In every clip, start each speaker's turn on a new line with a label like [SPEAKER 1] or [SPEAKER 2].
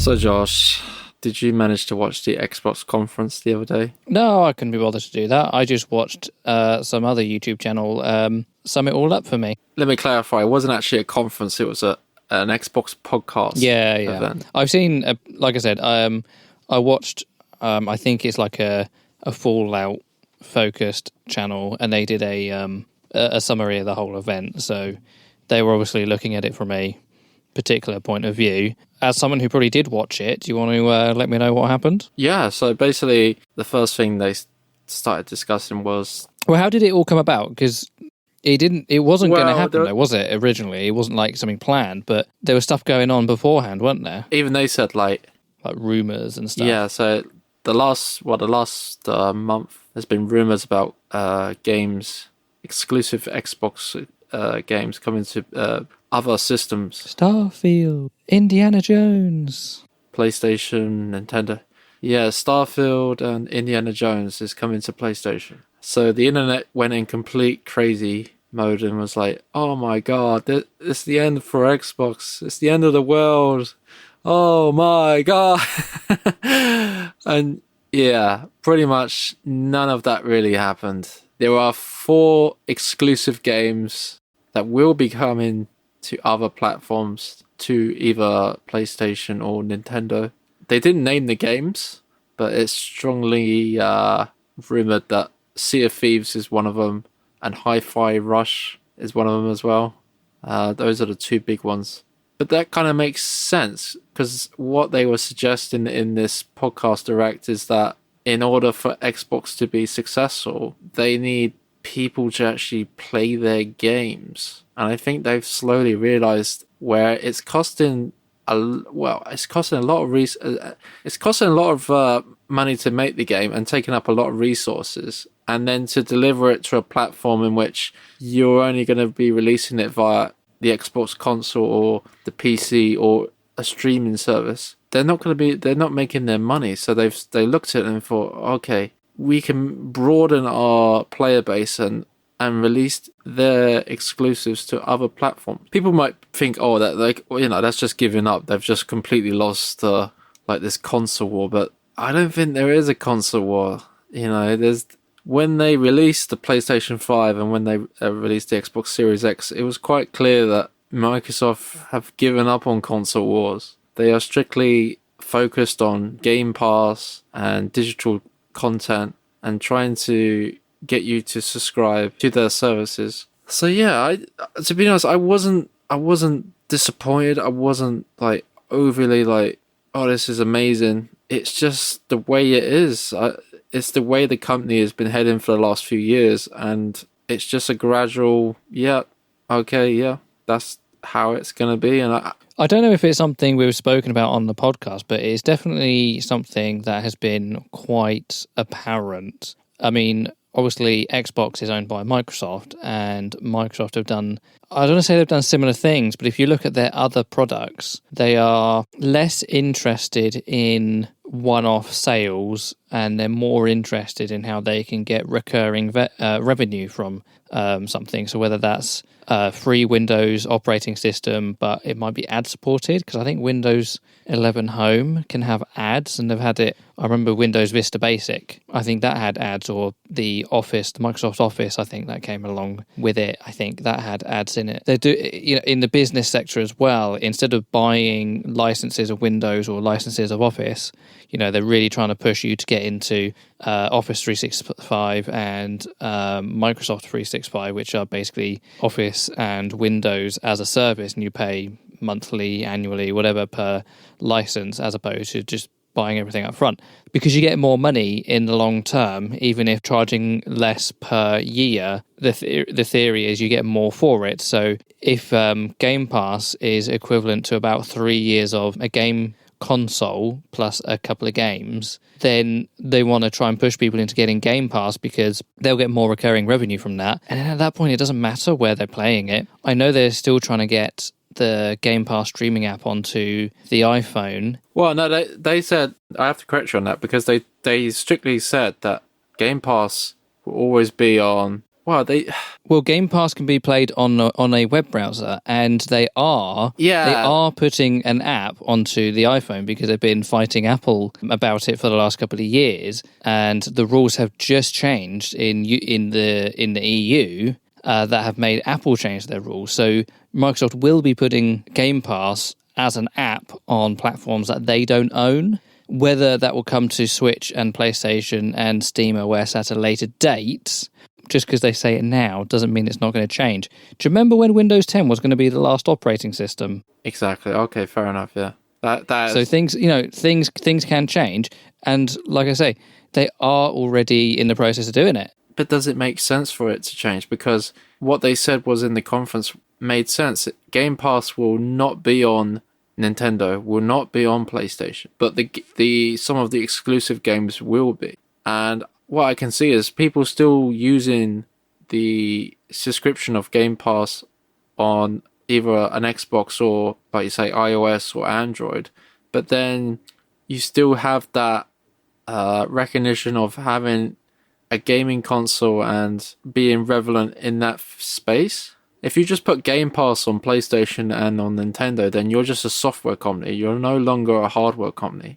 [SPEAKER 1] So, Josh, did you manage to watch the Xbox conference the other day?
[SPEAKER 2] No, I couldn't be bothered to do that. I just watched some other YouTube channel sum it all up for me.
[SPEAKER 1] Let me clarify. It wasn't actually a conference. It was an Xbox podcast event.
[SPEAKER 2] I've seen, like I said, I watched, I think it's like a Fallout focused channel, and they did a summary of the whole event. So they were obviously looking at it from a particular point of view. As someone who probably did watch it, do you want to let me know what happened?
[SPEAKER 1] Yeah, so basically the first thing they started discussing was...
[SPEAKER 2] Well, how did it all come about? Because it wasn't going to happen though, was it, originally? It wasn't like something planned, but there was stuff going on beforehand, weren't there?
[SPEAKER 1] Even they said like
[SPEAKER 2] rumours and stuff.
[SPEAKER 1] Yeah, so the last month there's been rumours about games, exclusive Xbox games coming to other systems.
[SPEAKER 2] Starfield, Indiana Jones,
[SPEAKER 1] PlayStation, Nintendo. Yeah, Starfield and Indiana Jones is coming to PlayStation. So the internet went in complete crazy mode and was like, oh my god, it's the end for Xbox. It's the end of the world. Oh my god. And yeah, pretty much none of that really happened. There are 4 exclusive games that will be coming to other platforms, to either PlayStation or Nintendo. They didn't name the games, but it's strongly rumored that Sea of Thieves is one of them, and Hi-Fi Rush is one of them as well. Those are the 2 big ones. But that kind of makes sense, because what they were suggesting in this podcast direct is that in order for Xbox to be successful, they need people to actually play their games. And I think they've slowly realized where it's costing a lot of money to make the game and taking up a lot of resources, and then to deliver it to a platform in which you're only going to be releasing it via the Xbox console or the PC or a streaming service. They're not making their money. So they looked at it and thought, okay, we can broaden our player base and release their exclusives to other platforms. People might think, oh, that's just giving up. They've just completely lost this console war. But I don't think there is a console war. When they released the PlayStation 5 and when they released the Xbox Series X, it was quite clear that Microsoft have given up on console wars. They are strictly focused on Game Pass and digital content and trying to get you to subscribe to their services. So yeah, to be honest, I wasn't disappointed. I wasn't overly oh, this is amazing. It's just the way it is. It's the way the company has been heading for the last few years, and it's just a gradual, that's how it's going to be. And
[SPEAKER 2] I don't know if it's something we've spoken about on the podcast, but it's definitely something that has been quite apparent. I mean, obviously, Xbox is owned by Microsoft, and Microsoft have done, I don't want to say they've done similar things, but if you look at their other products, they are less interested in one-off sales, and they're more interested in how they can get recurring revenue from something. So whether that's free Windows operating system, but it might be ad supported, because I think Windows 11 Home can have ads, and they've had it. I remember Windows Vista Basic, I think that had ads, or the Microsoft Office, I think that came along with it. I think that had ads in it. They do, in the business sector as well. Instead of buying licenses of Windows or licenses of Office, they're really trying to push you to get into Office 365 and Microsoft 365, which are basically Office and Windows as a service, and you pay monthly, annually, whatever per license, as opposed to just buying everything up front, because you get more money in the long term. Even if charging less per year, the theory is you get more for it. So if Game Pass is equivalent to about 3 years of a game console plus a couple of games, then they want to try and push people into getting Game Pass, because they'll get more recurring revenue from that. And at that point, it doesn't matter where they're playing it. I know they're still trying to get the Game Pass streaming app onto the iPhone.
[SPEAKER 1] Well, no, they said, I have to correct you on that, because they strictly said that Game Pass will always be on Well, they
[SPEAKER 2] Well, Game Pass can be played on a web browser, and they are putting an app onto the iPhone because they've been fighting Apple about it for the last couple of years, and the rules have just changed in the EU that have made Apple change their rules. So Microsoft will be putting Game Pass as an app on platforms that they don't own. Whether that will come to Switch and PlayStation and Steam OS at a later date, just because they say it now doesn't mean it's not going to change. Do you remember when Windows 10 was going to be the last operating system?
[SPEAKER 1] Exactly. Okay, fair enough. Yeah.
[SPEAKER 2] So things can change, and like I say, they are already in the process of doing it.
[SPEAKER 1] But does it make sense for it to change? Because what they said was in the conference made sense. Game Pass will not be on Nintendo, will not be on PlayStation, but the some of the exclusive games will be. And what I can see is people still using the subscription of Game Pass on either an Xbox or, like you say, iOS or Android, but then you still have that recognition of having a gaming console and being relevant in that space. If you just put Game Pass on PlayStation and on Nintendo, then you're just a software company. You're no longer a hardware company.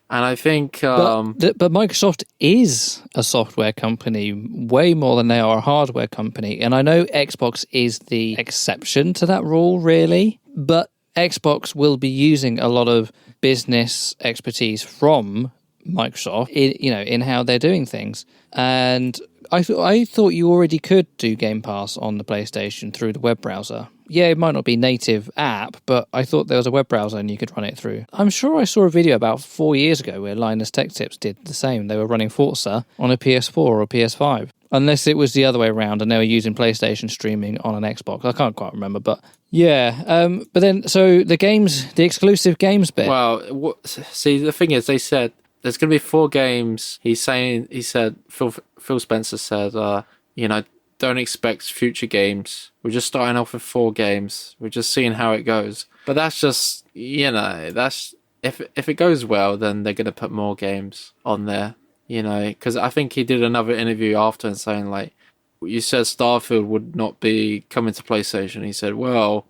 [SPEAKER 1] And I think...
[SPEAKER 2] But Microsoft is a software company way more than they are a hardware company. And I know Xbox is the exception to that rule, really. But Xbox will be using a lot of business expertise from Microsoft in how they're doing things. And I thought you already could do Game Pass on the PlayStation through the web browser. Yeah, it might not be native app, but I thought there was a web browser and you could run it through. I'm sure I saw a video about 4 years ago where Linus Tech Tips did the same. They were running Forza on a PS4 or a PS5. Unless it was the other way around and they were using PlayStation streaming on an Xbox. I can't quite remember, but yeah. But then, so the exclusive games bit.
[SPEAKER 1] Well, see, the thing is, they said there's going to be 4 games. Phil Spencer said, don't expect future games. We're just starting off with 4 games. We're just seeing how it goes. But that's just, that's if it goes well, then they're going to put more games on there. Because I think he did another interview after and saying, like, you said Starfield would not be coming to PlayStation. He said, well,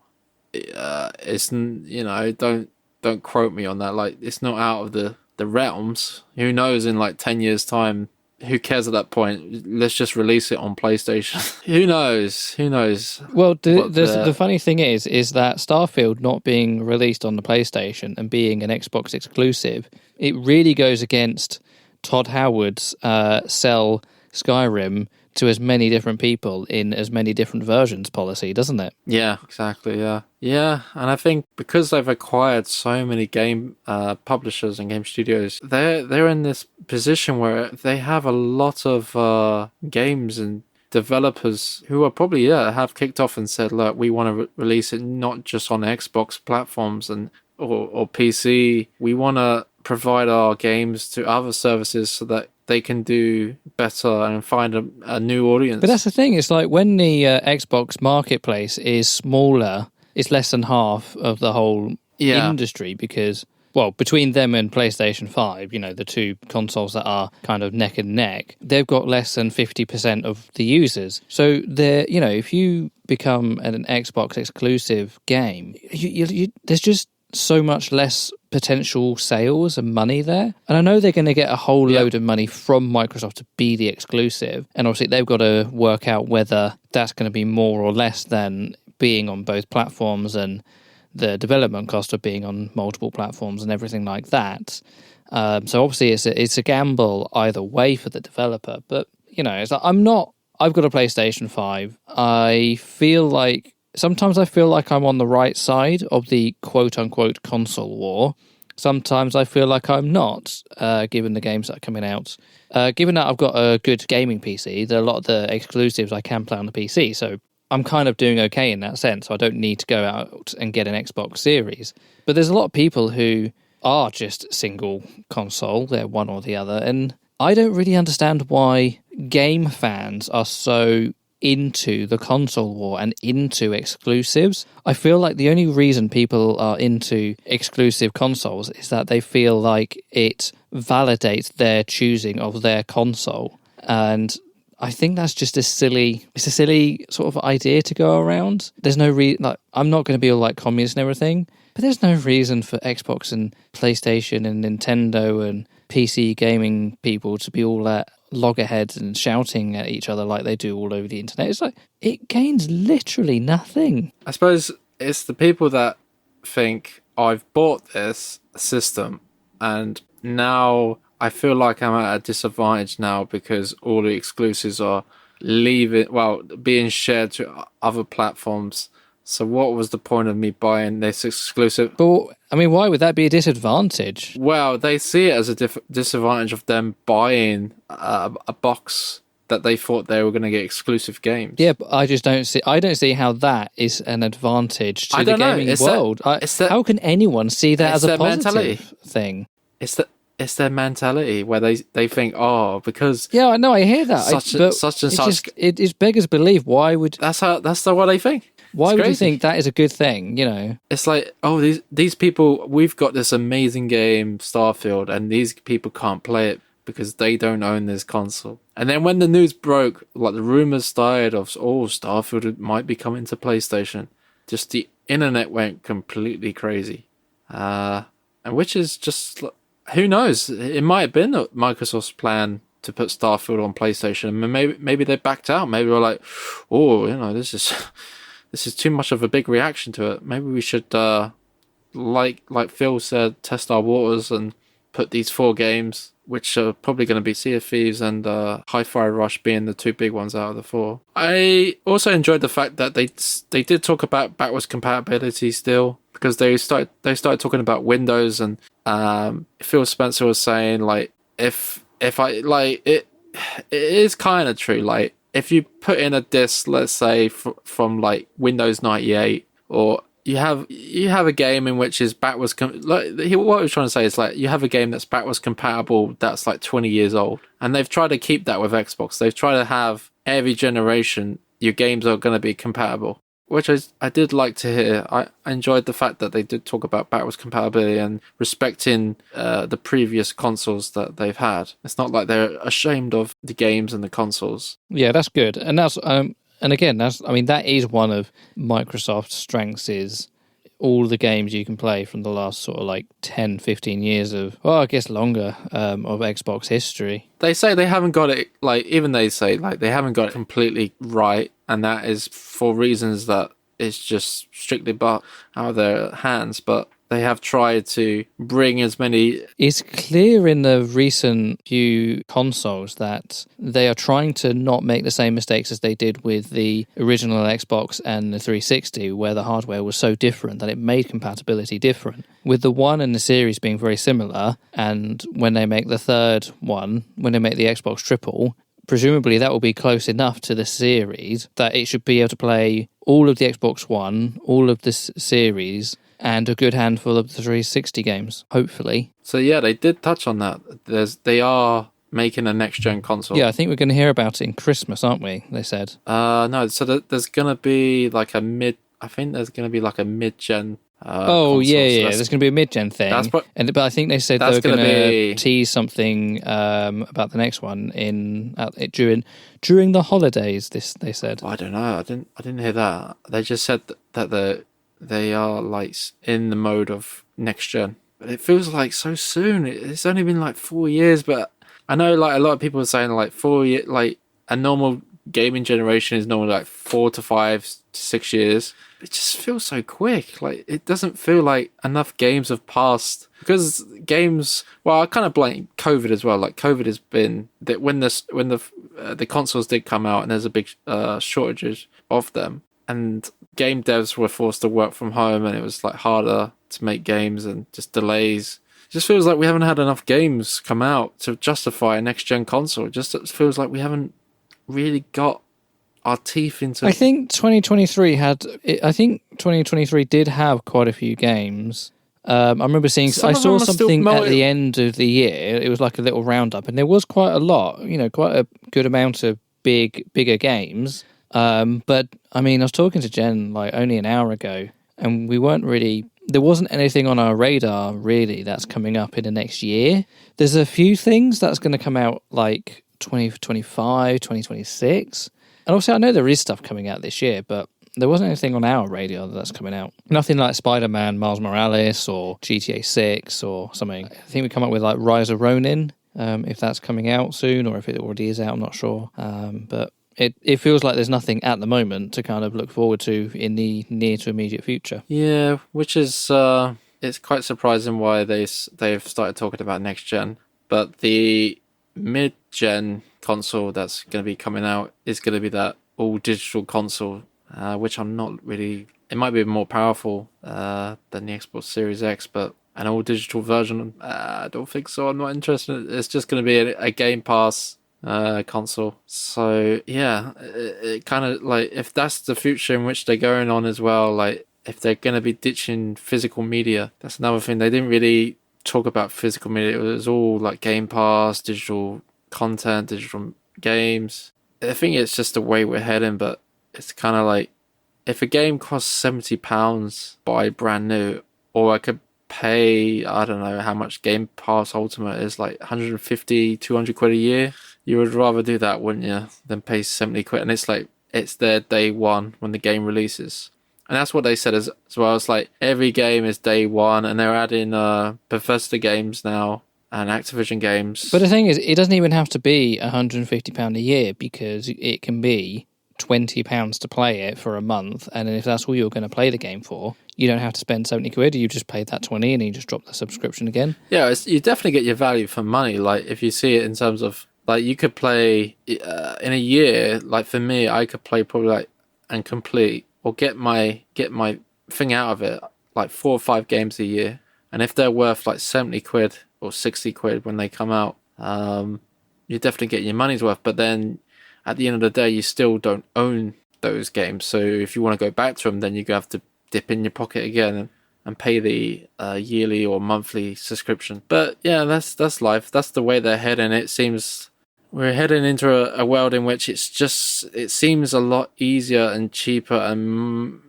[SPEAKER 1] it's, don't quote me on that. Like, it's not out of the realms. Who knows in like 10 years time? Who cares at that point? Let's just release it on PlayStation. Who knows?
[SPEAKER 2] Well, the funny thing is that Starfield not being released on the PlayStation and being an Xbox exclusive, it really goes against Todd Howard's sell Skyrim to as many different people in as many different versions policy, doesn't it?
[SPEAKER 1] Yeah, exactly. Yeah, and I think because they've acquired so many game publishers and game studios, they're in this position where they have a lot of games and developers who are probably have kicked off and said, look, we want to release it not just on Xbox platforms and or PC. We want to provide our games to other services so that they can do better and find a new audience.
[SPEAKER 2] But that's the thing. It's like when the Xbox marketplace is smaller, it's less than half of the whole industry because, well, between them and PlayStation 5, the two consoles that are kind of neck and neck, they've got less than 50% of the users. So they're, if you become an Xbox exclusive game, there's just so much less potential sales and money there. And I know they're going to get a whole load of money from Microsoft to be the exclusive. And obviously they've got to work out whether that's going to be more or less than being on both platforms and the development cost of being on multiple platforms and everything like that. So obviously it's a gamble either way for the developer. But, it's like I've got a PlayStation 5. Sometimes I feel like I'm on the right side of the quote-unquote console war. Sometimes I feel like I'm not, given the games that are coming out. Given that I've got a good gaming PC, there are a lot of the exclusives I can play on the PC, so I'm kind of doing okay in that sense. I don't need to go out and get an Xbox Series. But there's a lot of people who are just single console, they're one or the other, and I don't really understand why game fans are so into the console war and into exclusives. I feel like the only reason people are into exclusive consoles is that they feel like it validates their choosing of their console. And I think that's just it's a silly sort of idea to go around. There's no I'm not going to be all like communist and everything, but there's no reason for Xbox and PlayStation and Nintendo and PC gaming people to be all at loggerheads and shouting at each other like they do all over the internet. It's like, it gains literally nothing.
[SPEAKER 1] I suppose it's the people that think, I've bought this system and now I feel like I'm at a disadvantage now because all the exclusives are being shared to other platforms. So what was the point of me buying this exclusive?
[SPEAKER 2] But, I mean, why would that be a disadvantage?
[SPEAKER 1] Well, they see it as a disadvantage of them buying a box that they thought they were going to get exclusive games.
[SPEAKER 2] Yeah, but I don't see how that is an advantage to the gaming world. How can anyone see that as a positive thing?
[SPEAKER 1] It's their mentality where they think, because
[SPEAKER 2] I know, I hear that.
[SPEAKER 1] Such and such.
[SPEAKER 2] It's beggars belief. Why would
[SPEAKER 1] that's what they think?
[SPEAKER 2] Why would you think that is a good thing? You know,
[SPEAKER 1] it's like, these people, we've got this amazing game, Starfield, and these people can't play it because they don't own this console. And then when the news broke, like the rumors started of, Starfield might be coming to PlayStation, just the internet went completely crazy. And which is just, who knows? It might have been Microsoft's plan to put Starfield on PlayStation. Maybe they backed out. Maybe they're like, this is too much of a big reaction to it. Maybe we should, like Phil said, test our waters and put these 4 games, which are probably going to be Sea of Thieves and Hi-Fi Rush being the 2 big ones out of the 4. I also enjoyed the fact that they did talk about backwards compatibility still, because they started talking about Windows, and Phil Spencer was saying, like, if I like it is kind of true. Like, if you put in a disk, let's say from like Windows 98, or you have a game in which is backwards what I was trying to say is, like, you have a game that's backwards compatible that's like 20 years old, and they've tried to keep that with Xbox. They've tried to have every generation your games are going to be compatible, which I did like to hear. I enjoyed the fact that they did talk about backwards compatibility and respecting the previous consoles that they've had. It's not like they're ashamed of the games and the consoles.
[SPEAKER 2] Yeah, that's good. And that's and again, that is one of Microsoft's strengths, is all the games you can play from the last sort of like 10, 15 years of, I guess longer, of Xbox history.
[SPEAKER 1] They say they haven't got it, they haven't got it completely right, and that is for reasons that it's just strictly out of their hands, but they have tried to bring as many...
[SPEAKER 2] It's clear in the recent few consoles that they are trying to not make the same mistakes as they did with the original Xbox and the 360, where the hardware was so different that it made compatibility different. With the One and the Series being very similar, and when they make the third one, when they make the Xbox Triple, presumably that will be close enough to the Series that it should be able to play all of the Xbox One, all of the Series, and a good handful of the 360 games, hopefully.
[SPEAKER 1] So yeah, they did touch on that. They are making a next-gen console.
[SPEAKER 2] Yeah, I think we're going to hear about it in Christmas, aren't we? They said.
[SPEAKER 1] No, so there's going to be like a mid-gen console.
[SPEAKER 2] Yeah. There's going to be a mid-gen thing. But I think they said they were going to tease something about the next one during the holidays. They said.
[SPEAKER 1] I don't know. I didn't hear that. They just said that they are like in the mode of next gen. But it feels like so soon. It's only been like 4 years, but I know like a lot of people are saying like 4 years, like a normal gaming generation is normally like 4 to 5 to 6 years. It just feels so quick. Like, it doesn't feel like enough games have passed, because games. Well, I kind of blame COVID as well. Like, COVID has been that when the consoles did come out and there's a big shortage of them, and game devs were forced to work from home, and it was like harder to make games and just delays. It just feels like we haven't had enough games come out to justify a next gen console. It just feels like we haven't really got our teeth into.
[SPEAKER 2] I think 2023 did have quite a few games. I remember seeing. I saw something at the end of the year. It was like a little roundup, and there was quite a lot. Quite a good amount of bigger games. But I mean, I was talking to Jen like only an hour ago, and there wasn't anything on our radar really that's coming up in the next year. There's a few things that's going to come out like 2025, 2026. And also, I know there is stuff coming out this year, but there wasn't anything on our radar that's coming out. Nothing like Spider-Man, Miles Morales, or GTA 6 or something. I think we come up with like Rise of Ronin, if that's coming out soon, or if it already is out, I'm not sure. But it feels like there's nothing at the moment to kind of look forward to in the near to immediate future.
[SPEAKER 1] Yeah, which is it's quite surprising why they've started talking about next gen. But the mid-gen console that's going to be coming out is going to be that all-digital console, which I'm not really... It might be more powerful than the Xbox Series X, but an all-digital version, I don't think so. I'm not interested. It's just going to be a Game Pass console. So, yeah, it kind of, like, if that's the future in which they're going on as well, like, if they're going to be ditching physical media, that's another thing. They didn't really talk about physical media. It was all like Game Pass, digital content, digital games. I think it's just the way we're heading, but it's kind of like, if a game costs £70 buy brand new, or I could pay, I don't know how much Game Pass Ultimate is, like 150, 200 quid a year, you would rather do that, wouldn't you, than pay 70 quid. And it's like, it's their day one when the game releases. And that's what they said as well. It's like every game is day one, and they're adding Bethesda games now and Activision games.
[SPEAKER 2] But the thing is, it doesn't even have to be £150 a year, because it can be £20 to play it for a month. And then if that's all you're going to play the game for, you don't have to spend 70 quid. You just pay that 20 and you just drop the subscription again.
[SPEAKER 1] Yeah, you definitely get your value for money. Like, if you see it in terms of, like, you could play in a year, like for me, I could play probably like and complete, or get my thing out of it, like 4 or 5 games a year. And if they're worth like 70 quid or 60 quid when they come out, you definitely get your money's worth. But then at the end of the day, you still don't own those games. So if you want to go back to them, then you have to dip in your pocket again and pay the yearly or monthly subscription. But yeah, that's life. That's the way they're heading. It seems we're heading into a world in which it seems a lot easier and cheaper and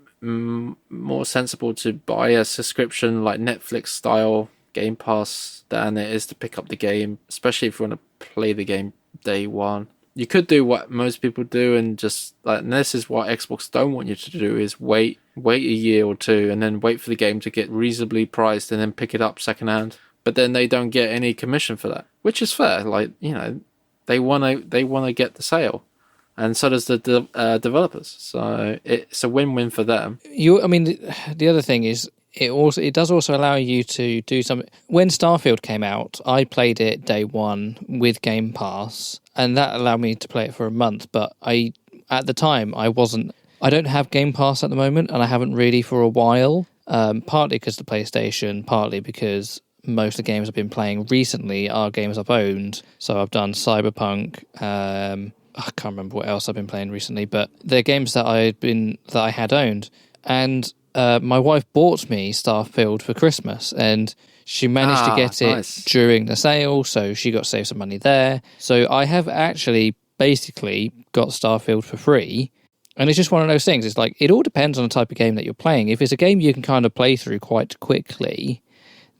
[SPEAKER 1] more sensible to buy a subscription like Netflix style Game Pass than it is to pick up the game, especially if you want to play the game day one. You could do what most people do and just, like, and this is what Xbox don't want you to do, is wait a year or two and then wait for the game to get reasonably priced and then pick it up secondhand. But then they don't get any commission for that, which is fair. Like, you know, they want to get the sale, and so does the developers. So it's a win-win for them.
[SPEAKER 2] The other thing is, it does also allow you to do something. When Starfield came out, I played it day one with Game Pass, and that allowed me to play it for a month. But at the time, I don't have Game Pass at the moment, and I haven't really for a while. Partly because the PlayStation, partly because most of the games I've been playing recently are games I've owned. So I've done Cyberpunk. I can't remember what else I've been playing recently, but they're games that I had owned. And my wife bought me Starfield for Christmas, and she managed to get it during the sale, so she got to save some money there. So I have actually basically got Starfield for free. And it's just one of those things. It's like, it all depends on the type of game that you're playing. If it's a game you can kind of play through quite quickly,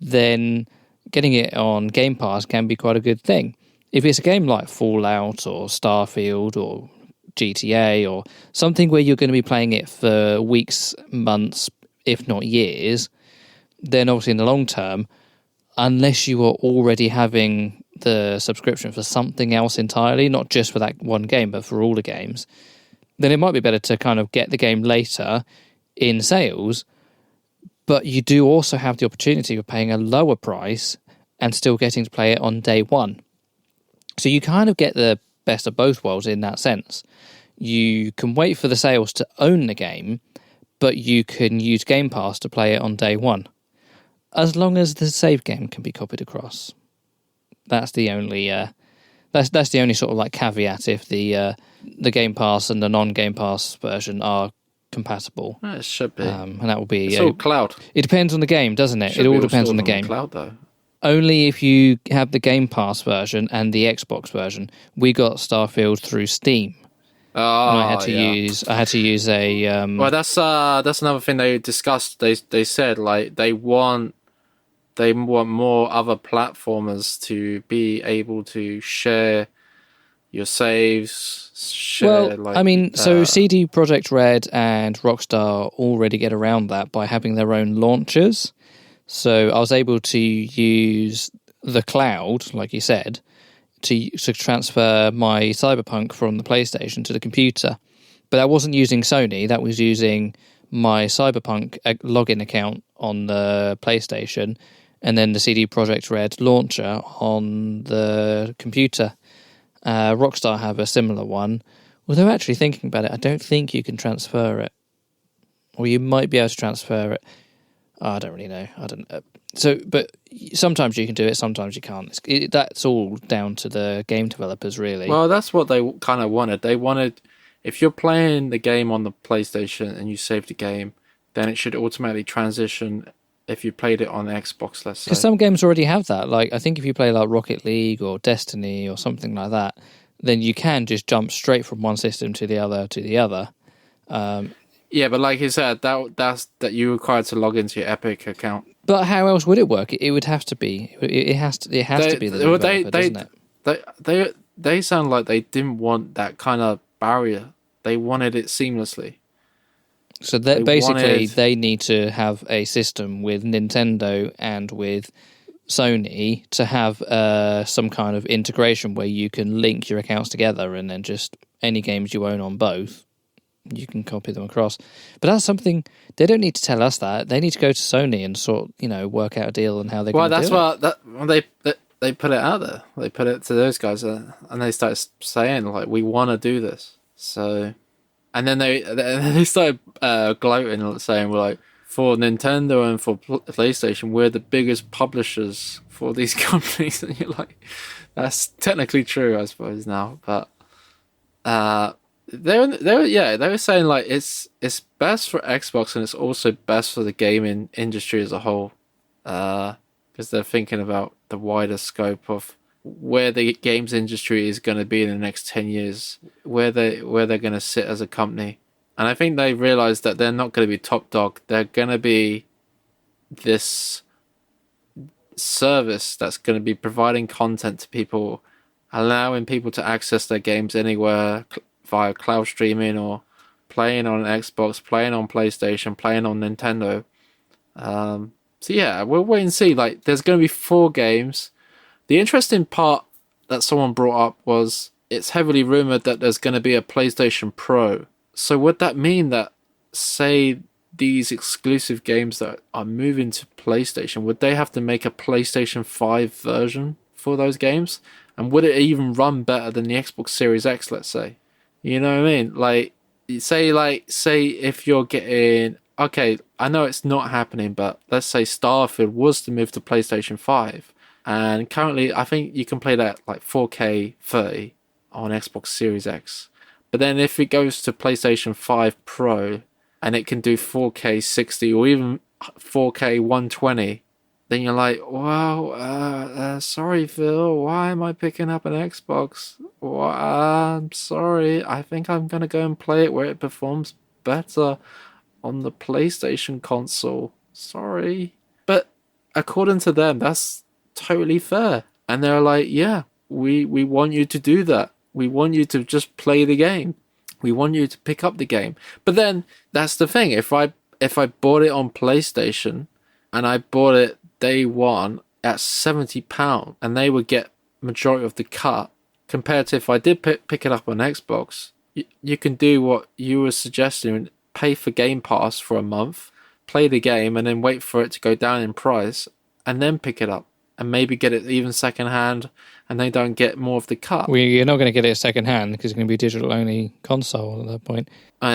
[SPEAKER 2] then getting it on Game Pass can be quite a good thing. If it's a game like Fallout or Starfield or GTA or something where you're going to be playing it for weeks, months, if not years, then obviously in the long term, unless you are already having the subscription for something else entirely, not just for that one game, but for all the games, then it might be better to kind of get the game later in sales. But you do also have the opportunity of paying a lower price and still getting to play it on day one. So you kind of get the best of both worlds in that sense. You can wait for the sales to own the game, but you can use Game Pass to play it on day one, as long as the save game can be copied across. That's the only that's the only sort of like caveat if the Game Pass and the non-Game Pass version are compatible.
[SPEAKER 1] It should be,
[SPEAKER 2] and that will be.
[SPEAKER 1] It's all cloud.
[SPEAKER 2] It depends on the game, doesn't it? It all depends on the game.
[SPEAKER 1] Cloud though.
[SPEAKER 2] Only if you have the Game Pass version and the Xbox version. We got Starfield through Steam.
[SPEAKER 1] Oh,
[SPEAKER 2] and I had to use a.
[SPEAKER 1] Well, that's another thing they discussed. They said like they want more other platformers to be able to share your saves, share
[SPEAKER 2] Well, I mean, so CD Projekt Red and Rockstar already get around that by having their own launchers. So I was able to use the cloud, like you said, to transfer my Cyberpunk from the PlayStation to the computer. But that wasn't using Sony, that was using my Cyberpunk login account on the PlayStation and then the CD Projekt Red launcher on the computer. Rockstar have a similar one. Although actually thinking about it, I don't think you can transfer it. Or you might be able to transfer it. I don't really know. I don't know. So, but sometimes you can do it, sometimes you can't. That's all down to the game developers, really.
[SPEAKER 1] Well, that's what they kind of wanted. They wanted, if you're playing the game on the PlayStation and you save the game, then it should automatically transition if you played it on Xbox, let's say.
[SPEAKER 2] Because some games already have that. Like, I think if you play like Rocket League or Destiny or something like that, then you can just jump straight from one system to the other.
[SPEAKER 1] Yeah, but like you said, that's you're required to log into your Epic account.
[SPEAKER 2] But how else would it work? It would have to be. It has to be the developer, doesn't it?
[SPEAKER 1] They sound like they didn't want that kind of barrier. They wanted it seamlessly.
[SPEAKER 2] So they need to have a system with Nintendo and with Sony to have some kind of integration where you can link your accounts together, and then just any games you own on both, you can copy them across. But that's something they don't need to tell us that. They need to go to Sony and work out a deal on how they're going to do it.
[SPEAKER 1] Well, that's what they put it out there. They put it to those guys, and they started saying like, we want to do this. So, and then they started gloating, saying we're like, for Nintendo and for PlayStation, we're the biggest publishers for these companies. And you're like, that's technically true, I suppose now, but they were saying like it's best for Xbox and it's also best for the gaming industry as a whole, because they're thinking about the wider scope of where the games industry is going to be in the next 10 years, where they're going to sit as a company. And I think they realized that they're not going to be top dog. They're going to be this service that's going to be providing content to people, allowing people to access their games anywhere via cloud streaming or playing on Xbox, playing on PlayStation, playing on Nintendo. So yeah, we'll wait and see. Like, there's going to be 4 games. The interesting part that someone brought up was it's heavily rumored that there's going to be a PlayStation Pro. So would that mean that, say, these exclusive games that are moving to PlayStation, would they have to make a PlayStation 5 version for those games? And would it even run better than the Xbox Series X, let's say? You know what I mean? Like, say if you're getting... Okay, I know it's not happening, but let's say Starfield was to move to PlayStation 5. And currently, I think you can play that like 4K 30 on Xbox Series X. But then if it goes to PlayStation 5 Pro and it can do 4K 60 or even 4K 120, then you're like, well, sorry, Phil, why am I picking up an Xbox? Well, I'm sorry, I think I'm going to go and play it where it performs better on the PlayStation console. Sorry. But according to them, that's totally fair. And they're like, yeah, we want you to do that. We want you to just play the game. We want you to pick up the game. But then that's the thing. If I bought it on PlayStation and I bought it day one at £70 and they would get majority of the cut, compared to if I did pick it up on Xbox, you can do what you were suggesting, pay for Game Pass for a month, play the game, and then wait for it to go down in price, and then pick it up. And maybe get it even second-hand, and they don't get more of the cut.
[SPEAKER 2] Well, you're not going to get it second-hand because it's going to be a digital-only console at that point.
[SPEAKER 1] Oh,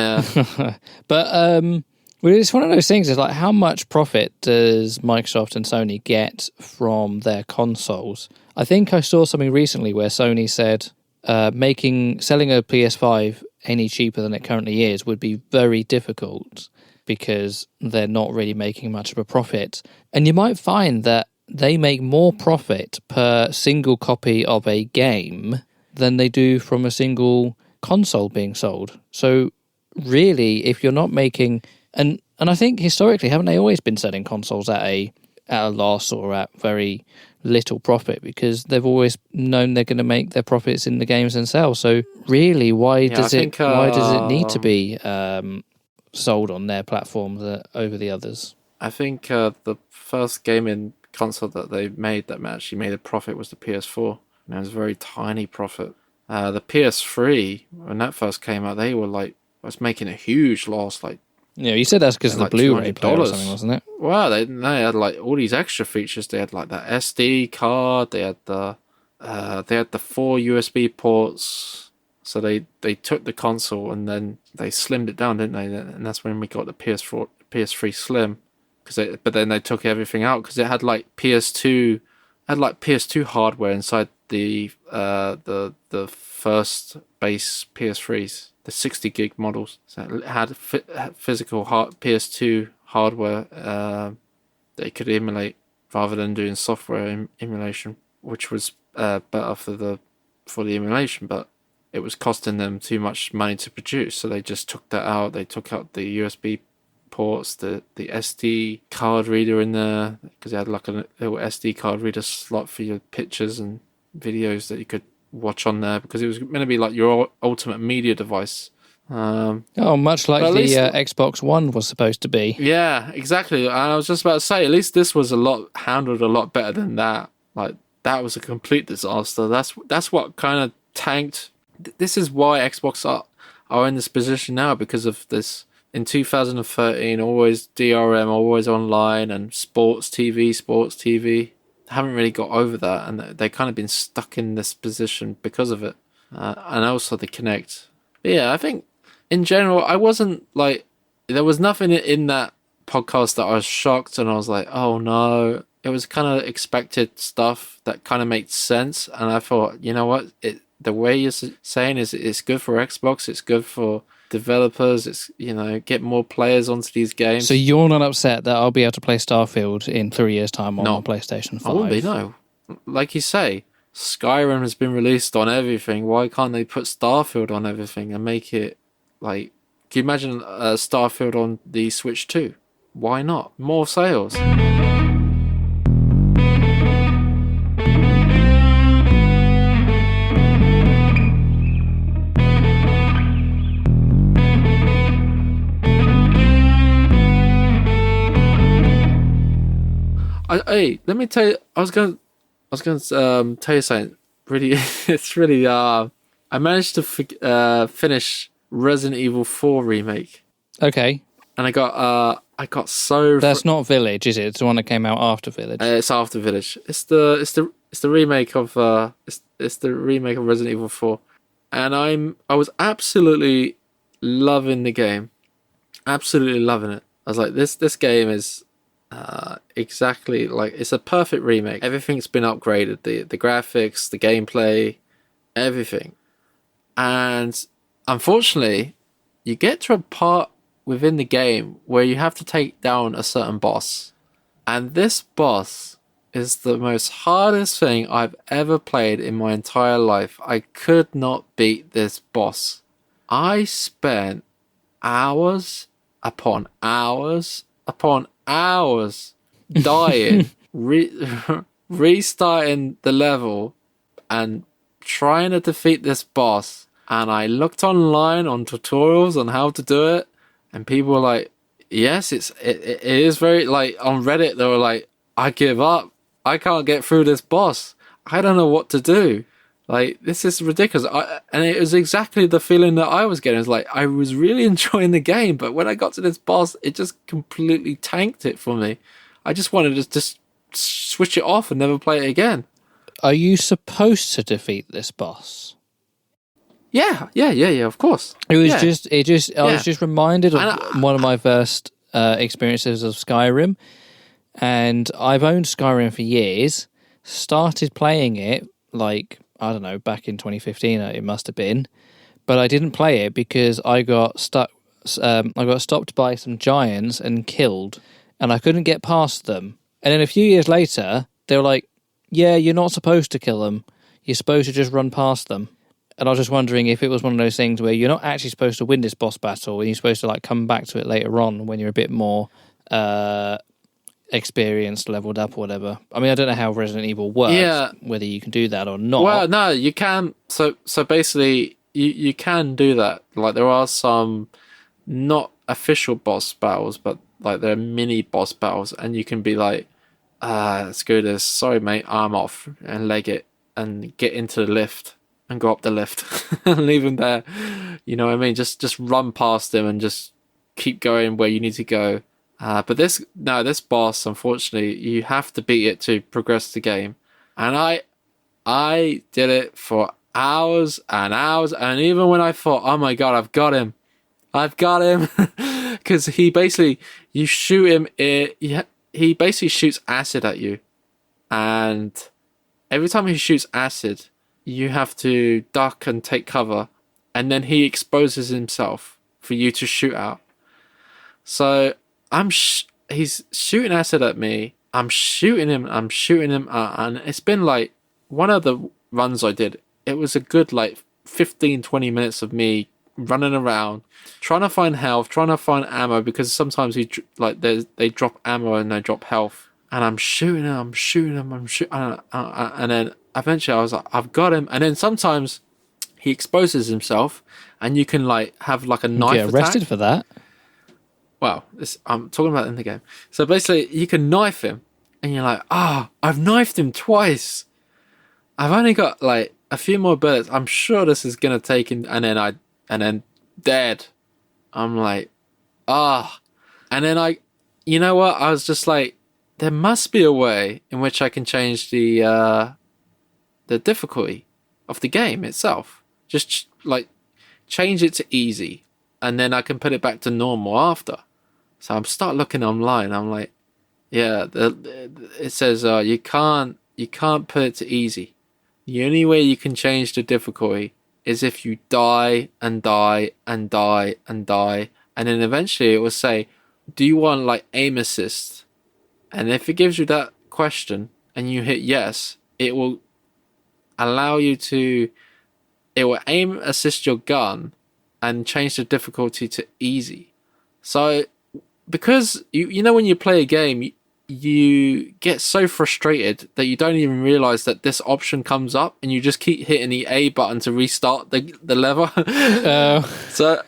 [SPEAKER 1] yeah.
[SPEAKER 2] But it's one of those things, is like, how much profit does Microsoft and Sony get from their consoles? I think I saw something recently where Sony said selling a PS5 any cheaper than it currently is would be very difficult because they're not really making much of a profit. And you might find that they make more profit per single copy of a game than they do from a single console being sold. So really, if you're not making... And I think historically, haven't they always been selling consoles at a loss or at very little profit because they've always known they're going to make their profits in the games themselves. So really, why does it need to be sold on their platforms over the others?
[SPEAKER 1] I think the first gaming console that they made that actually made a profit was the PS4. And it was a very tiny profit. The PS3, when that first came out, they were was making a huge loss.
[SPEAKER 2] You said that's because of the Blu-ray player or something, wasn't it?
[SPEAKER 1] Well, they had all these extra features. They had that SD card. They had the 4 USB ports. So they took the console and then they slimmed it down, didn't they? And that's when we got the PS3 Slim. But then they took everything out because it had PS2 hardware inside the first base PS3s, the 60 gig models. So it had physical PS2 hardware that it could emulate rather than doing software emulation, which was better for the emulation, but it was costing them too much money to produce. So they just took that out. They took out the USB ports, the SD card reader in there, because it had a little SD card reader slot for your pictures and videos that you could watch on there, because it was meant to be your ultimate media device.
[SPEAKER 2] Much like the Xbox One was supposed to be.
[SPEAKER 1] Yeah, exactly. And I was just about to say, at least this was handled a lot better than that. That was a complete disaster. That's what kind of tanked. This is why Xbox are in this position now, because of this. In 2013, always DRM, always online, and sports TV. Haven't really got over that, and they've kind of been stuck in this position because of it. And also the Kinect. But yeah, I think in general, I wasn't there was nothing in that podcast that I was shocked, and I was like, oh no. It was kind of expected stuff that kind of made sense, and I thought, you know what, the way you're saying is it's good for Xbox, it's good for developers, it's get more players onto these games.
[SPEAKER 2] So you're not upset that I'll be able to play Starfield in 3 years' time on PlayStation 5?
[SPEAKER 1] I wouldn't be, no. Like you say, Skyrim has been released on everything. Why can't they put Starfield on everything and make it can you imagine Starfield on the Switch 2? Why not? More sales. Hey, let me tell you. I was going to tell you something. Really, it's really. I managed to finish Resident Evil 4 remake.
[SPEAKER 2] Okay.
[SPEAKER 1] And I got so.
[SPEAKER 2] That's not Village, is it? It's the one that came out after Village.
[SPEAKER 1] It's after Village. It's the remake of it's the remake of Resident Evil 4, and I was absolutely loving the game, absolutely loving it. I was like, this game is. Exactly, it's a perfect remake. Everything's been upgraded, the graphics, the gameplay, everything. And unfortunately, you get to a part within the game where you have to take down a certain boss. And this boss is the most hardest thing I've ever played in my entire life. I could not beat this boss. I spent hours upon hours upon hours dying, restarting the level and trying to defeat this boss. And I looked online on tutorials on how to do it, and people were like, yes, it is very, on Reddit they were like, I give up, I can't get through this boss, I don't know what to do, this is ridiculous. And it was exactly the feeling that I was getting. It was I was really enjoying the game, but when I got to this boss, it just completely tanked it for me. I just wanted to just switch it off and never play it again.
[SPEAKER 2] Are you supposed to defeat this boss?
[SPEAKER 1] Yeah, of course.
[SPEAKER 2] I was just reminded of one of my first experiences of Skyrim, and I've owned Skyrim for years, started playing it I don't know, back in 2015 it must have been, but I didn't play it because I got stuck. I got stopped by some giants and killed, and I couldn't get past them. And then a few years later, they were like, "Yeah, you're not supposed to kill them. You're supposed to just run past them." And I was just wondering if it was one of those things where you're not actually supposed to win this boss battle, and you're supposed to come back to it later on when you're a bit more experience leveled up or whatever. I mean, I don't know how Resident Evil works, whether you can do that or not.
[SPEAKER 1] Well, no, you can. So basically, you can do that. Like, there are some not official boss battles, but like they're mini boss battles, and you can be like, screw this, sorry mate, I'm off, and leg it, and get into the lift, and go up the lift, and leave him there. You know what I mean? Just run past him, and just keep going where you need to go. But this boss, unfortunately, you have to beat it to progress the game. And I did it for hours and hours, and even when I thought, oh my god, I've got him, because he basically, you shoot him, he basically shoots acid at you, and every time he shoots acid, you have to duck and take cover, and then he exposes himself for you to shoot out. So he's shooting acid at me. I'm shooting him, and it's been like one of the runs I did. It was a good like 15-20 minutes of me running around, trying to find health, trying to find ammo, because sometimes they drop ammo and they drop health, and I'm shooting him, and then eventually I was like, I've got him, and then sometimes he exposes himself, and you can like have like a knife
[SPEAKER 2] get arrested
[SPEAKER 1] attack.
[SPEAKER 2] For that.
[SPEAKER 1] Well, I'm talking about in the game. So basically, you can knife him, and you're like, I've knifed him twice. I've only got like a few more bullets. I'm sure this is gonna take him, and then dead. I'm like, and then you know what? I was just like, there must be a way in which I can change the difficulty of the game itself. Just like change it to easy, and then I can put it back to normal after. So I'm start looking online. I'm like, yeah, it says you can't put it to easy. The only way you can change the difficulty is if you die and die and die and die, and then eventually it will say, do you want like aim assist? And if it gives you that question and you hit yes, it will allow you to, it will aim assist your gun and change the difficulty to easy. So because you know when you play a game, you get so frustrated that you don't even realize that this option comes up, and you just keep hitting the A button to restart the lever. So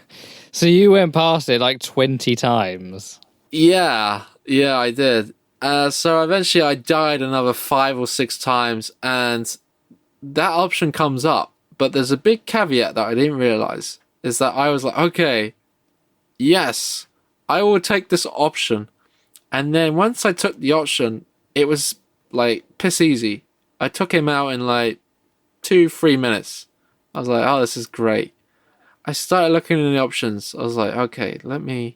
[SPEAKER 2] you went past it like 20 times.
[SPEAKER 1] Yeah, I did. So eventually I died another 5 or 6 times, and that option comes up. But there's a big caveat that I didn't realize, is that I was like, okay, yes, I will take this option. And then once I took the option, it was like piss easy. I took him out in like 2-3 minutes. I was like, oh, this is great. I started looking in the options. I was like, okay, let me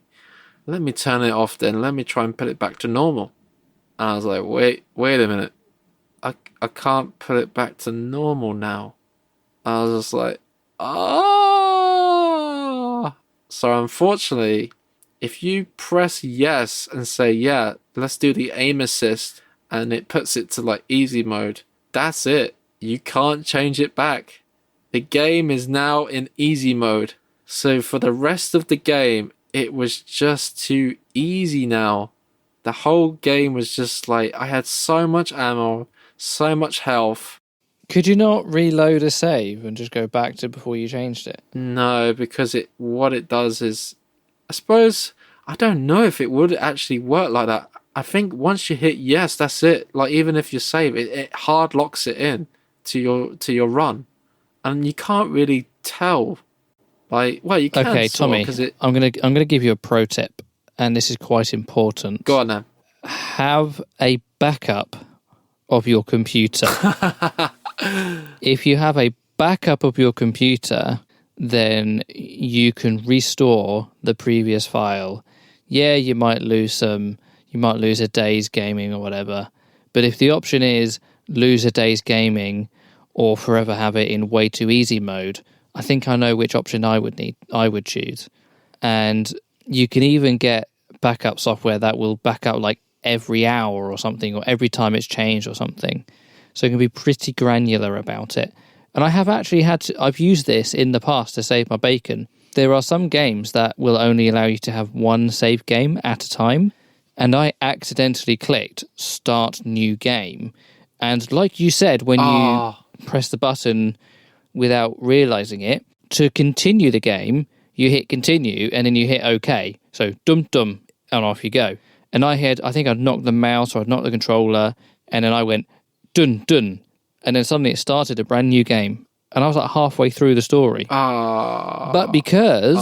[SPEAKER 1] turn it off then. Let me try and put it back to normal. And I was like, wait a minute. I can't put it back to normal now. I was just like, So unfortunately, if you press yes and say, yeah, let's do the aim assist, and it puts it to like easy mode, that's it. You can't change it back. The game is now in easy mode. So for the rest of the game, it was just too easy now. The whole game was just like, I had so much ammo, so much health.
[SPEAKER 2] Could you not reload a save and just go back to before you changed it?
[SPEAKER 1] No, because what it does is, I suppose, I don't know if it would actually work like that. I think once you hit yes, that's it. Like, even if you save it hard locks it in to your run, and you can't really tell. Like, well, you can.
[SPEAKER 2] Okay, Tommy, I'm gonna give you a pro tip, and this is quite important.
[SPEAKER 1] Go on then.
[SPEAKER 2] Have a backup of your computer. If you have a backup of your computer, then you can restore the previous file. Yeah, you might lose a day's gaming or whatever. But if the option is lose a day's gaming or forever have it in way too easy mode, I think I know which option I would choose. And you can even get backup software that will back up like every hour or something, or every time it's changed or something. So you can be pretty granular about it. And I have actually I've used this in the past to save my bacon. There are some games that will only allow you to have one save game at a time. and I accidentally clicked start new game. And like you said, when you press the button without realizing it, to continue the game, you hit continue and then you hit OK. So dum dum, and off you go. And I think I'd knocked the mouse or I'd knocked the controller, and then I went dun dun, and then suddenly it started a brand new game, and I was like halfway through the story. But because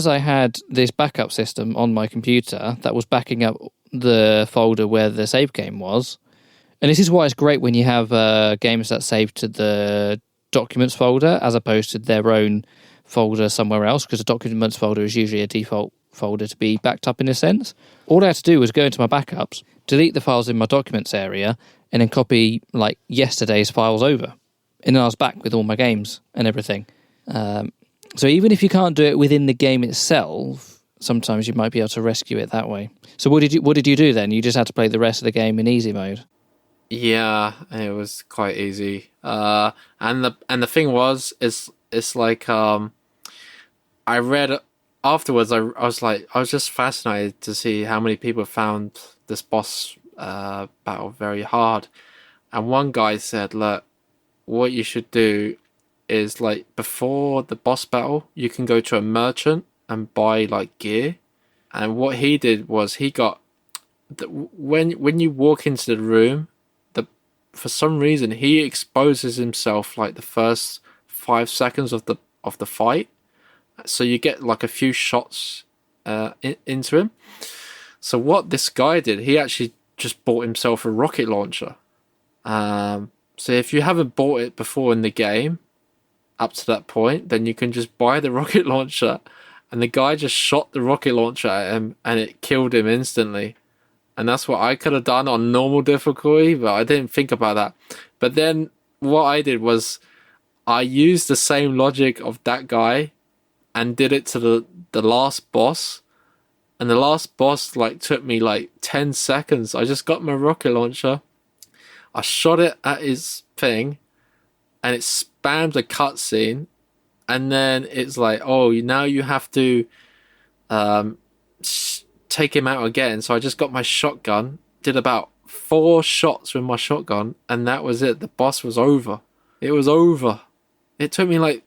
[SPEAKER 2] I had this backup system on my computer that was backing up the folder where the save game was, and this is why it's great when you have games that save to the documents folder as opposed to their own folder somewhere else, because the documents folder is usually a default folder to be backed up in a sense. All I had to do was go into my backups, delete the files in my documents area, and then copy like yesterday's files over. And then I was back with all my games and everything. So even if you can't do it within the game itself, sometimes you might be able to rescue it that way. So what did you do then? You just had to play the rest of the game in easy mode?
[SPEAKER 1] Yeah, it was quite easy. And the thing was, it's like I read afterwards. I was just fascinated to see how many people found this boss battle very hard. And one guy said, "Look, what you should do is like before the boss battle, you can go to a merchant and buy like gear." And what he did was he got when you walk into the room, for some reason he exposes himself like the first 5 seconds of the fight, so you get like a few shots into him. So what this guy did, he actually just bought himself a rocket launcher. So if you haven't bought it before in the game up to that point, then you can just buy the rocket launcher, and the guy just shot the rocket launcher at him and it killed him instantly. And that's what I could have done on normal difficulty, but I didn't think about that. But then what I did was I used the same logic of that guy and did it to the last boss. And the last boss like took me like 10 seconds. I just got my rocket launcher, I shot it at his thing, and it spammed a cutscene. And then it's like, oh, now you have to take him out again. So I just got my shotgun, did about 4 shots with my shotgun, and that was it. The boss was over. It was over. It took me like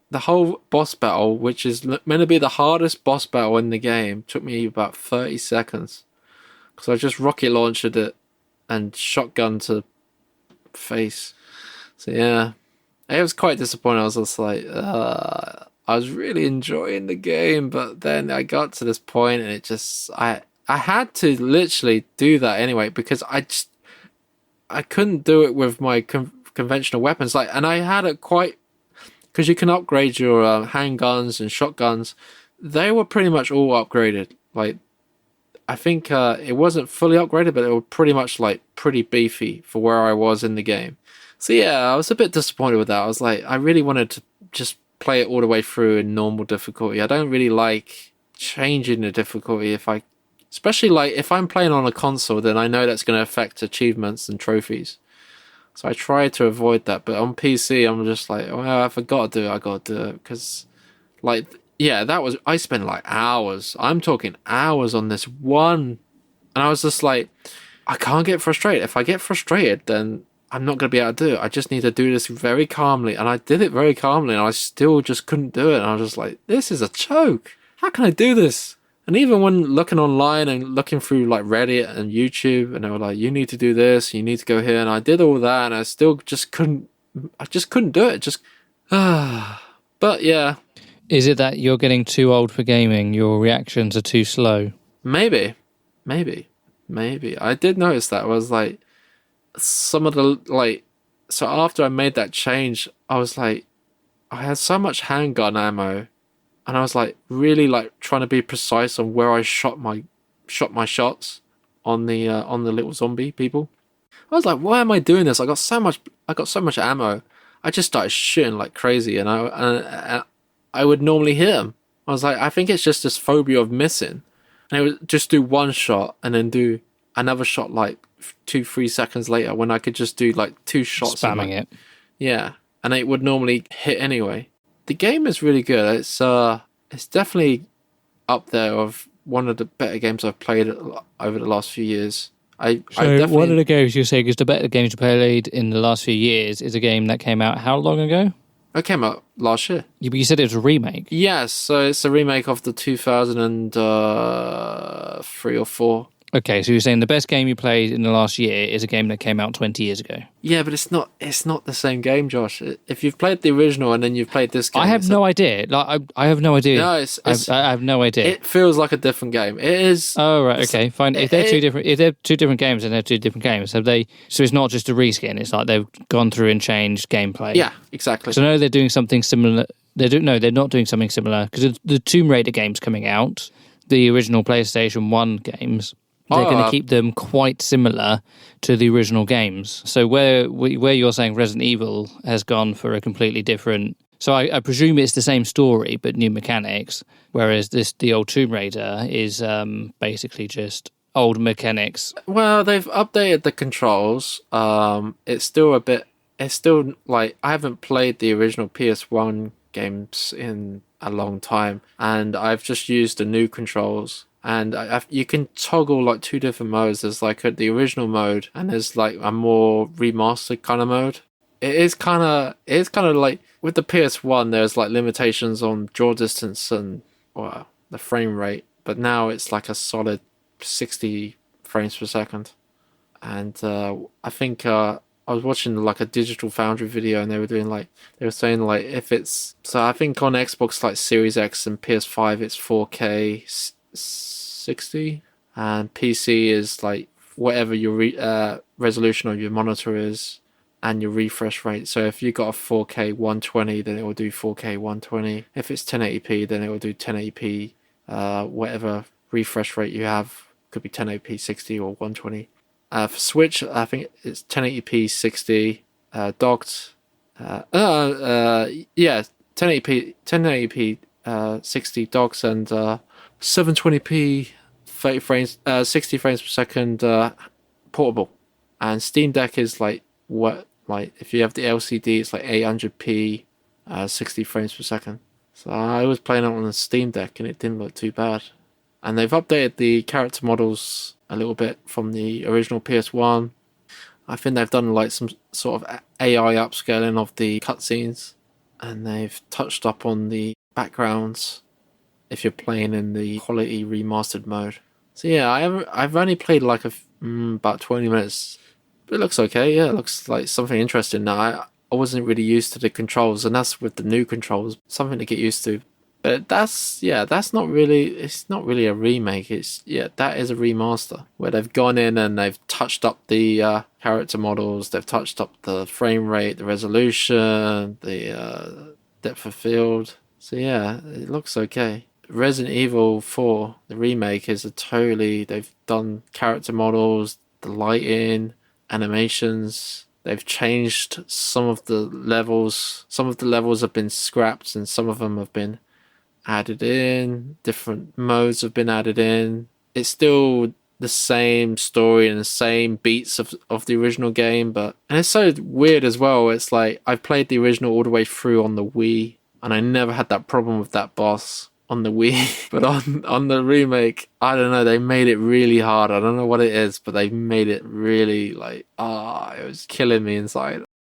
[SPEAKER 1] the whole boss battle, which is meant to be the hardest boss battle in the game, took me about 30 seconds. Because I just rocket launched it and shotgun to face. So yeah, it was quite disappointing. I was just like, I was really enjoying the game, but then I got to this point and it just, I had to literally do that anyway, because I couldn't do it with my conventional weapons. Like, and I had it quite, because you can upgrade your handguns and shotguns. They were pretty much all upgraded. Like, I think it wasn't fully upgraded, but it was pretty much like pretty beefy for where I was in the game. So yeah, I was a bit disappointed with that. I was like, I really wanted to just play it all the way through in normal difficulty. I don't really like changing the difficulty especially like if I'm playing on a console, then I know that's going to affect achievements and trophies. So I try to avoid that. But on PC, I'm just like, well, if I got to do it, I got to do it. Because, like, yeah, I spent like hours. I'm talking hours on this one. And I was just like, I can't get frustrated. If I get frustrated, then I'm not going to be able to do it. I just need to do this very calmly. And I did it very calmly, and I still just couldn't do it. And I was just like, this is a joke. How can I do this? And even when looking online and looking through like Reddit and YouTube, and they were like, you need to do this, you need to go here. And I did all that, and I still just couldn't do it. But yeah.
[SPEAKER 2] Is it that you're getting too old for gaming? Your reactions are too slow?
[SPEAKER 1] Maybe. I did notice that. I was like, some of the, like, so after I made that change, I was like, I had so much handgun ammo, and I was like really like trying to be precise on where I shot my shots on the little zombie people. I was like, why am I doing this? I got so much ammo. I just started shooting like crazy, and I would normally hit them. I was like, I think it's just this phobia of missing, and I would just do one shot and then do another shot like 2-3 seconds later, when I could just do like 2 shots,
[SPEAKER 2] spamming it.
[SPEAKER 1] Yeah, and it would normally hit anyway. The game is really good. It's definitely up there of one of the better games I've played over the last few years. I
[SPEAKER 2] So
[SPEAKER 1] definitely,
[SPEAKER 2] one of the games you're saying is the better games you played in the last few years is a game that came out how long ago?
[SPEAKER 1] it came out last year.
[SPEAKER 2] But you said it was a remake.
[SPEAKER 1] Yes, so it's a remake of the 2003 or 4.
[SPEAKER 2] Okay, so you're saying the best game you played in the last year is a game that came out 20 years ago.
[SPEAKER 1] Yeah, but it's not the same game, Josh. If you've played the original and then you've played this game,
[SPEAKER 2] I have no idea. Like I have no idea.
[SPEAKER 1] No,
[SPEAKER 2] I have no idea.
[SPEAKER 1] it feels like a different game. It is.
[SPEAKER 2] Oh right, okay, fine. If they're two different games, then they're two different games. Have they? So it's not just a reskin. It's like they've gone through and changed gameplay.
[SPEAKER 1] Yeah, exactly.
[SPEAKER 2] So no, they're doing something similar. They're not doing something similar because the Tomb Raider games coming out, the original PlayStation 1 games. They're going to keep them quite similar to the original games. So where you're saying Resident Evil has gone for a completely different... So I presume it's the same story, but new mechanics, whereas the old Tomb Raider is basically just old mechanics.
[SPEAKER 1] Well, they've updated the controls. It's still like, I haven't played the original PS1 games in a long time, and I've just used the new controls. And you can toggle like 2 different modes. There's like the original mode, and there's like a more remastered kind of mode. It's kind of like with the PS1. There's like limitations on draw distance and the frame rate, but now it's like a solid 60 frames per second. And I think I was watching like a Digital Foundry video, and they were saying like if it's so I think on Xbox like Series X and PS5 it's 4K 60, and PC is like whatever your resolution of your monitor is and your refresh rate. So if you got a 4K 120, then it will do 4K 120. If it's 1080p, then it will do 1080p. Whatever refresh rate you have, could be 1080p 60 or 120. For Switch, I think it's 1080p 60 docked. 1080p 60 docked and 720p 30 frames 60 frames per second portable. And Steam Deck is like if you have the LCD, it's like 800p 60 frames per second. So I was playing it on the Steam Deck and it didn't look too bad. And they've updated the character models a little bit from the original PS1. I think they've done like some sort of AI upscaling of the cutscenes, and they've touched up on the backgrounds if you're playing in the quality remastered mode. So yeah, I've only played like about 20 minutes, but it looks okay. Yeah, it looks like something interesting. Now I wasn't really used to the controls, and that's with the new controls, something to get used to. But it's not really a remake. That is a remaster where they've gone in and they've touched up the character models, they've touched up the frame rate, the resolution, the depth of field. So yeah, it looks okay. Resident Evil 4, the remake, they've done character models, the lighting, animations. They've changed some of the levels. Some of the levels have been scrapped and some of them have been added in. Different modes have been added in. It's still the same story and the same beats of the original game, and it's so weird as well. It's like I played the original all the way through on the Wii, and I never had that problem with that boss on the Wii. But on the remake, I don't know, they made it really hard. I don't know what it is, but they made it really it was killing me inside.